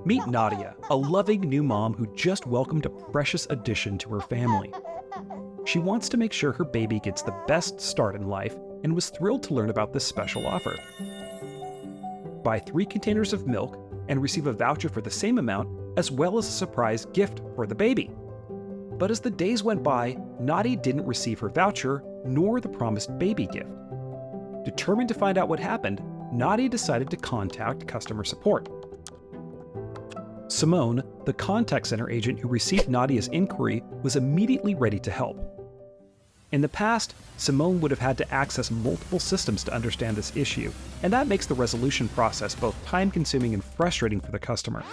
Meet Nadia, a loving new mom who just welcomed a precious addition to her family. She wants to make sure her baby gets the best start in life and was thrilled to learn about this special offer. Buy 3 containers of milk and receive a voucher for the same amount, as well as a surprise gift for the baby. But as the days went by, Nadia didn't receive her voucher nor the promised baby gift. Determined to find out what happened, Nadia decided to contact customer support. Simone, the contact center agent who received Nadia's inquiry, was immediately ready to help. In the past, Simone would have had to access multiple systems to understand this issue, and that makes the resolution process both time-consuming and frustrating for the customer.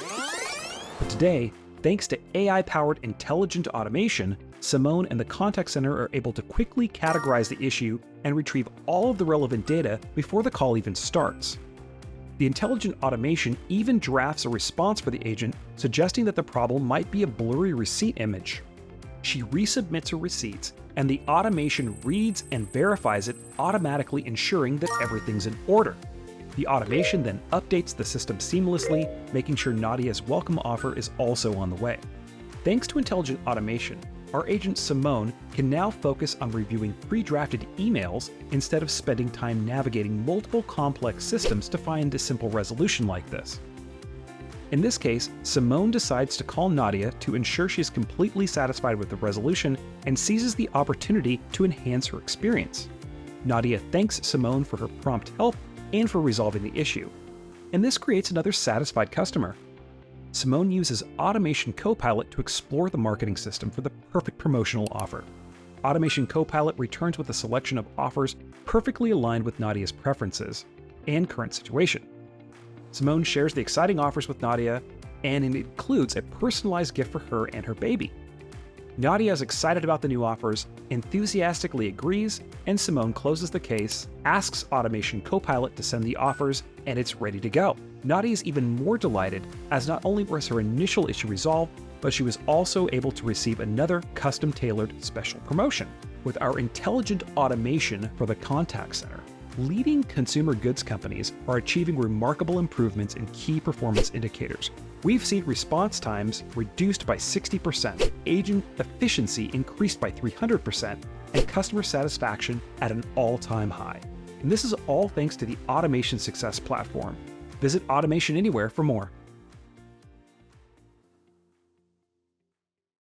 But today, thanks to AI-powered intelligent automation, Simone and the contact center are able to quickly categorize the issue and retrieve all of the relevant data before the call even starts. The intelligent automation even drafts a response for the agent, suggesting that the problem might be a blurry receipt image. She resubmits her receipts, and the automation reads and verifies it, automatically ensuring that everything's in order. The automation then updates the system seamlessly, making sure Nadia's welcome offer is also on the way. Thanks to intelligent automation, our agent Simone can now focus on reviewing pre-drafted emails instead of spending time navigating multiple complex systems to find a simple resolution like this. In this case, Simone decides to call Nadia to ensure she's completely satisfied with the resolution and seizes the opportunity to enhance her experience. Nadia thanks Simone for her prompt help and for resolving the issue, and this creates another satisfied customer. Simone uses Automation Copilot to explore the marketing system for the perfect promotional offer. Automation Copilot returns with a selection of offers perfectly aligned with Nadia's preferences and current situation. Simone shares the exciting offers with Nadia, and it includes a personalized gift for her and her baby. Nadia is excited about the new offers, enthusiastically agrees, and Simone closes the case, asks Automation Copilot to send the offers, and it's ready to go. Nadia is even more delighted, as not only was her initial issue resolved, but she was also able to receive another custom-tailored special promotion. With our intelligent automation for the contact center, leading consumer goods companies are achieving remarkable improvements in key performance indicators. We've seen response times reduced by 60%, agent efficiency increased by 300%, and customer satisfaction at an all-time high. And this is all thanks to the Automation Success Platform. Visit Automation Anywhere for more.